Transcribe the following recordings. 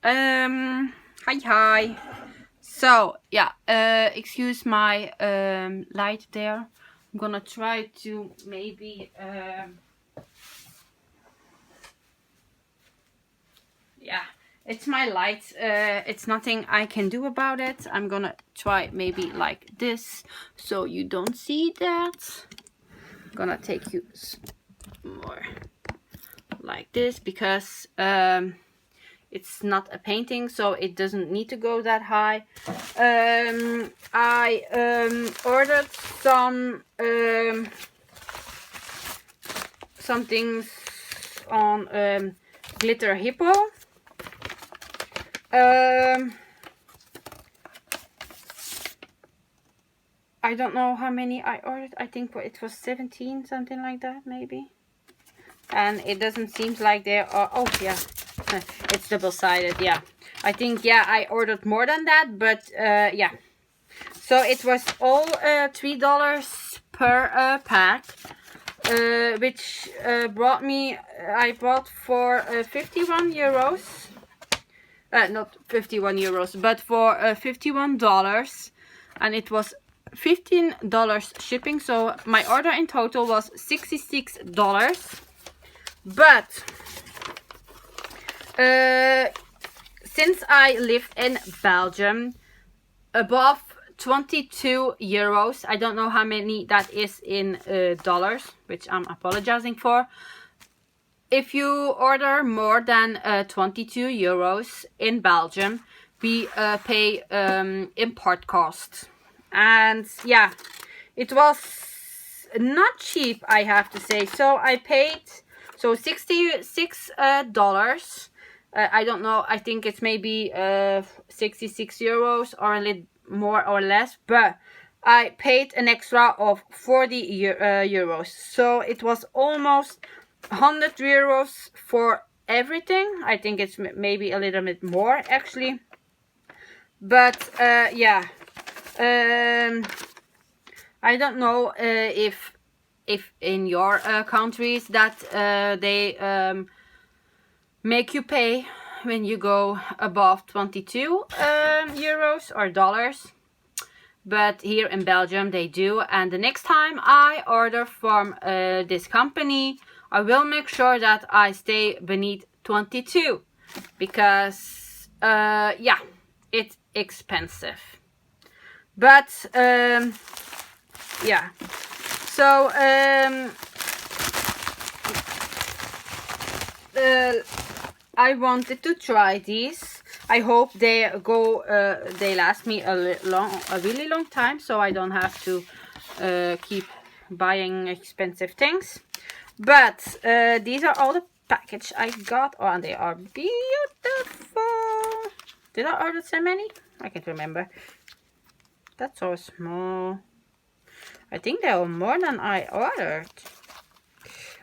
Hi. So yeah, excuse my light there. I'm gonna try to maybe yeah, it's my light. It's nothing I can do about it. I'm gonna try maybe like this so you don't see that. I'm gonna take you more like this because it's not a painting, so it doesn't need to go that high. I ordered some things on Glitter Hippo. I don't know how many I ordered. I think it was 17, something like that, maybe. And it doesn't seem like there are. Oh yeah, it's double-sided. Yeah, I think I ordered more than that, but yeah. So it was all $3 per pack, which brought me. I bought for 51 euros. Not 51 euros, but for $51, and it was $15 shipping. So my order in total was $66. But since I live in Belgium, above 22 euros, I don't know how many that is in dollars, which I'm apologizing for. If you order more than 22 euros in Belgium, we pay import costs. And yeah, it was not cheap, I have to say. So I paid $66. I don't know, I think it's maybe 66 euros or a little more or less, but I paid an extra of 40 euros. So it was almost 100 euros for everything. I think it's maybe a little bit more actually, but yeah, I don't know if in your countries that they make you pay when you go above 22 euros or dollars, but here in Belgium they do. And the next time I order from this company, I will make sure that I stay beneath 22, because yeah, it's expensive. But yeah, so I wanted to try these. I hope they they last me a really long time, so I don't have to keep buying expensive things. But these are all the package I got. Oh, and they are beautiful. Did I order so many? I can't remember. That's so small. I think they are more than I ordered.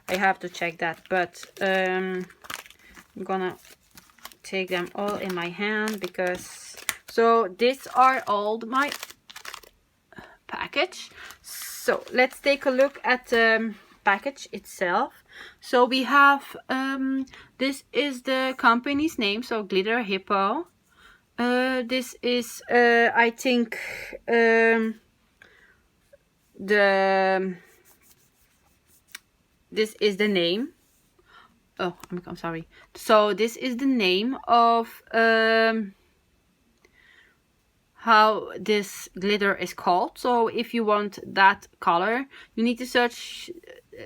I have to check that, but I'm gonna take them all in my hand because so these are all my package. So let's take a look at the package itself. So we have this is the company's name, so Glitter Hippo. This is I think this is the name. Oh, I'm sorry. So this is the name of how this glitter is called. So if you want that color, you need to search.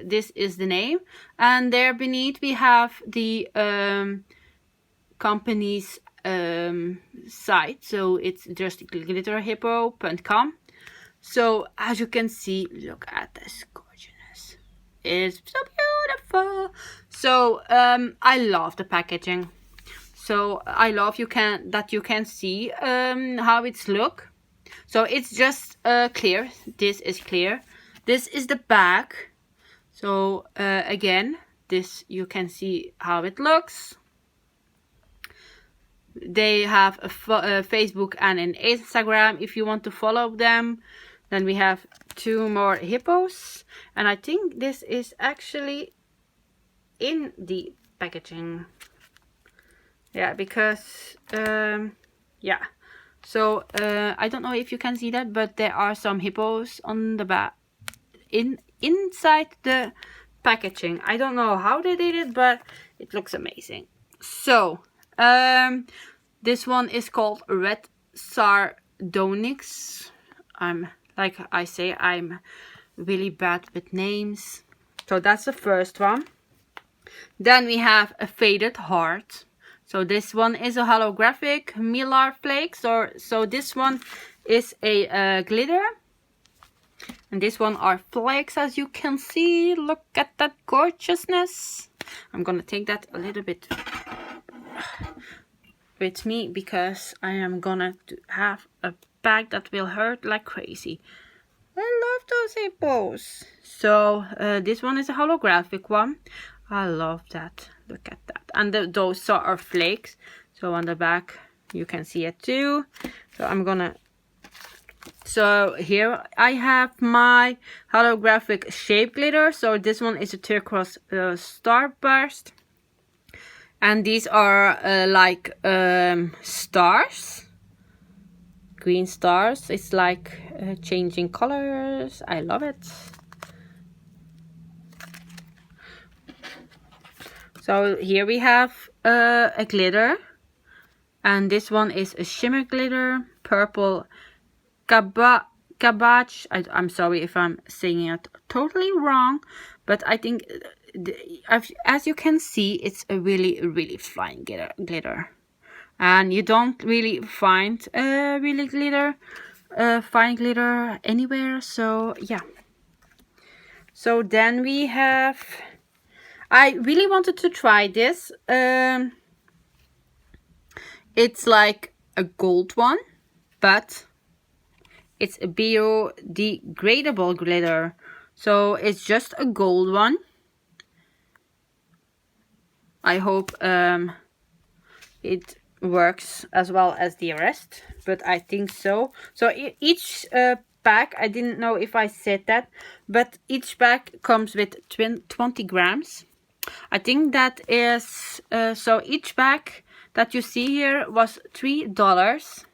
This is the name, and there beneath we have the company's site. So it's just glitterhippo.com. So as you can see, look at this gorgeousness. It's so beautiful. So I love the packaging. So I love you can see how it's look. So it's just clear. This is clear. This is the back. So again, this you can see how it looks. They have a Facebook and an Instagram if you want to follow them. Then we have 2 more hippos, and I think this is actually in the packaging. Yeah, because yeah. So I don't know if you can see that, but there are some hippos on the back inside the packaging. I don't know how they did it, but it looks amazing. So this one is called Red Sardonyx. Like I say, I'm really bad with names. So that's the first one. Then we have a Faded Heart. So this one is a holographic mylar flakes. So this one is a glitter. And this one are flakes, as you can see. Look at that gorgeousness. I'm gonna take that a little bit with me because I am gonna have a bag that will hurt like crazy. I love those hippos. So this one is a holographic one. I love that. Look at that. And those are flakes. So on the back you can see it too. So I'm gonna... So here I have my holographic shape glitter. So this one is a turquoise starburst. And these are like stars. Green stars. It's like changing colors. I love it. So here we have a glitter, and this one is a shimmer glitter, purple cabbage. I'm sorry if I'm saying it totally wrong, but I think as you can see, it's a really fine glitter, and you don't really find really fine glitter anywhere. So yeah. So then we have... I really wanted to try this. It's like a gold one, but it's a biodegradable glitter. So it's just a gold one. I hope it works as well as the rest, but I think so. So each pack, I didn't know if I said that, but each pack comes with 20 grams. I think that is, so each pack that you see here was $3.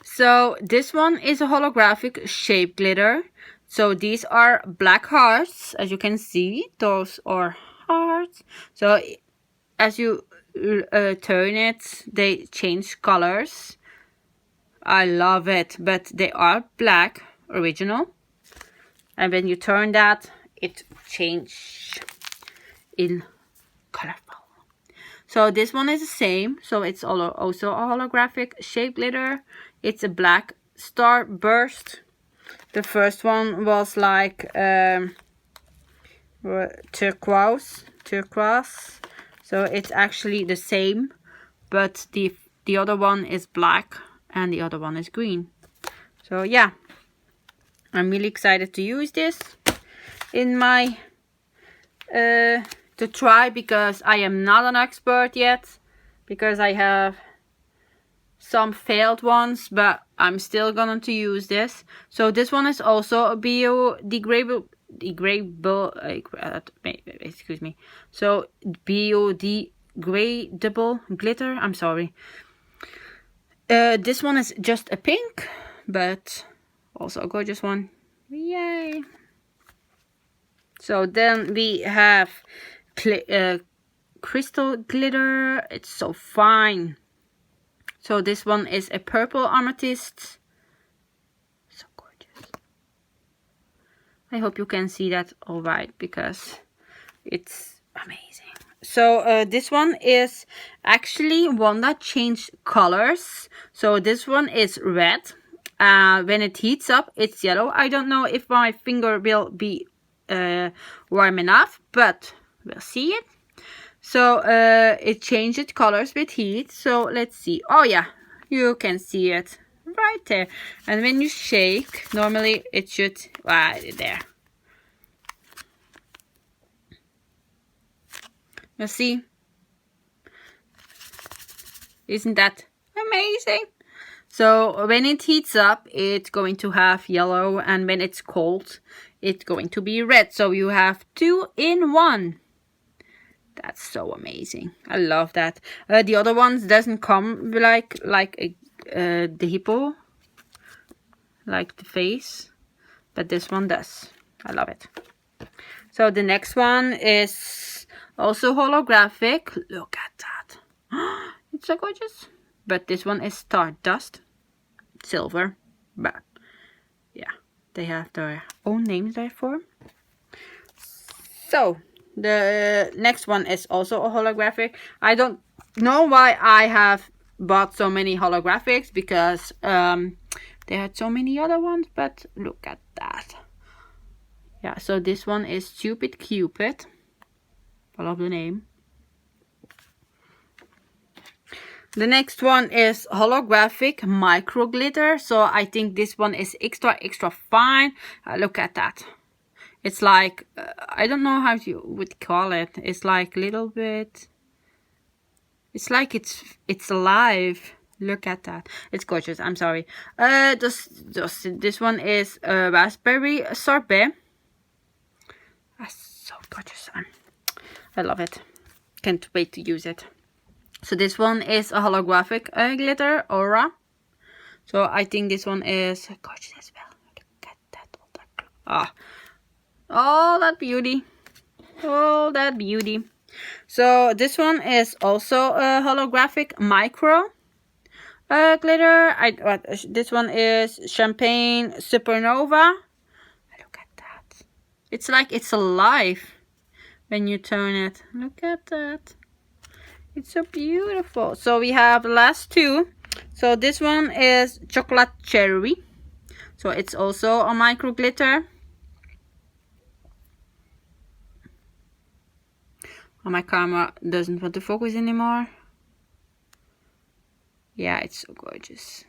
So this one is a holographic shape glitter. So these are black hearts, as you can see. Those are hearts. So as you turn it, they change colors. I love it, but they are black, original. And when you turn that, it changes in colorful. So this one is the same. So it's also a holographic shape glitter. It's a black starburst. The first one was like turquoise. So it's actually the same, but the other one is black and the other one is green. So yeah, I'm really excited to use this in my to try, because I am not an expert yet, because I have some failed ones, but I'm still going to use this. So this one is also a biodegradable, excuse me. So biodegradable glitter. I'm sorry. This one is just a pink, but also a gorgeous one. Yay! So then we have crystal glitter. It's so fine. So this one is a purple amethyst. So gorgeous. I hope you can see that all right, because it's amazing. So this one is actually one that changed colors. So this one is red. When it heats up, it's yellow. I don't know if my finger will be warm enough, but we'll see it. So it changed colors with heat. So let's see. Oh yeah, you can see it right there. And when you shake, normally it should right there. You see? Isn't that amazing? So when it heats up, it's going to have yellow, and when it's cold, it's going to be red. So you have 2 in 1. That's so amazing. I love that. The other ones doesn't come like the hippo, like the face, but this one does. I love it. So the next one is also holographic. Look at that. It's so gorgeous. But this one is Stardust silver. But yeah, they have their own names therefore. So the next one is also a holographic. I don't know why I have bought so many holographics, because they had so many other ones, but look at that. Yeah, so this one is Stupid Cupid. I love the name. The next one is holographic micro glitter. So I think this one is extra fine. Look at that. It's like, I don't know how you would call it. It's like a little bit, it's like it's alive. Look at that. It's gorgeous. I'm sorry. This one is raspberry sorbet. That's so gorgeous. I love it. Can't wait to use it. So this one is a holographic glitter aura. So I think this one is gorgeous as well. Look at that. Oh, that beauty. Oh, that beauty. So this one is also a holographic micro glitter. This one is champagne supernova. Look at that. It's like it's alive when you turn it. Look at that. It's so beautiful. So we have the last two. So this one is chocolate cherry. So it's also a micro glitter. Oh, my camera doesn't want to focus anymore. Yeah, it's so gorgeous.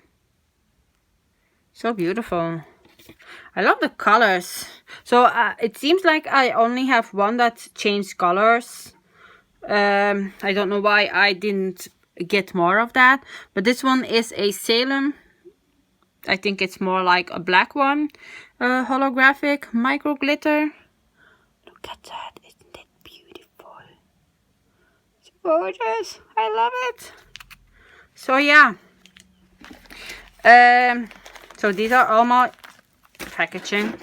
So beautiful. I love the colors. So it seems like I only have one that changed colors. I don't know why I didn't get more of that. But this one is a Salem. I think it's more like a black one. Holographic micro glitter. Look at that. Isn't it beautiful? It's gorgeous. I love it. So yeah. So these are all my packaging.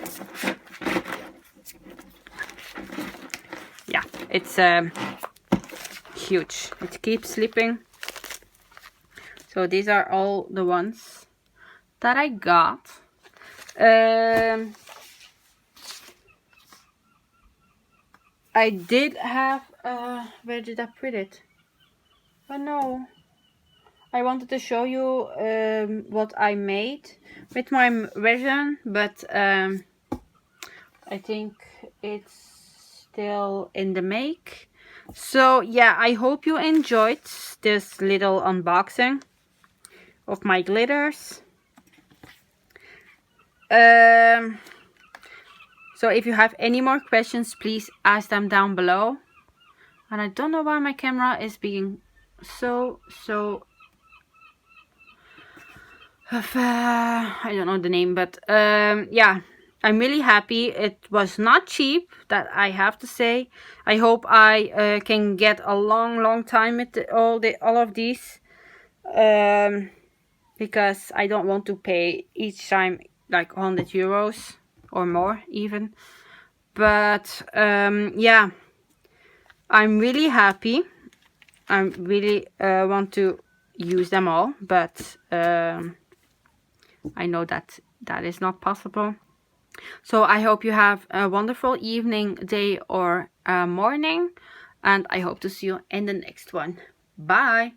Yeah, it's huge. It keeps slipping. So these are all the ones that I got. I did have where did I put it? Oh no, I wanted to show you what I made with my resin, but I think it's still in the make. So yeah, I hope you enjoyed this little unboxing of my glitters. So if you have any more questions, please ask them down below. And I don't know why my camera is being so I don't know the name, but yeah, I'm really happy. It was not cheap, that I have to say. I hope I can get a long time with all of these, because I don't want to pay each time like 100 euros or more even. But yeah, I'm really happy. I really want to use them all, but I know that is not possible. So I hope you have a wonderful evening, day, or morning, and I hope to see you in the next one. Bye.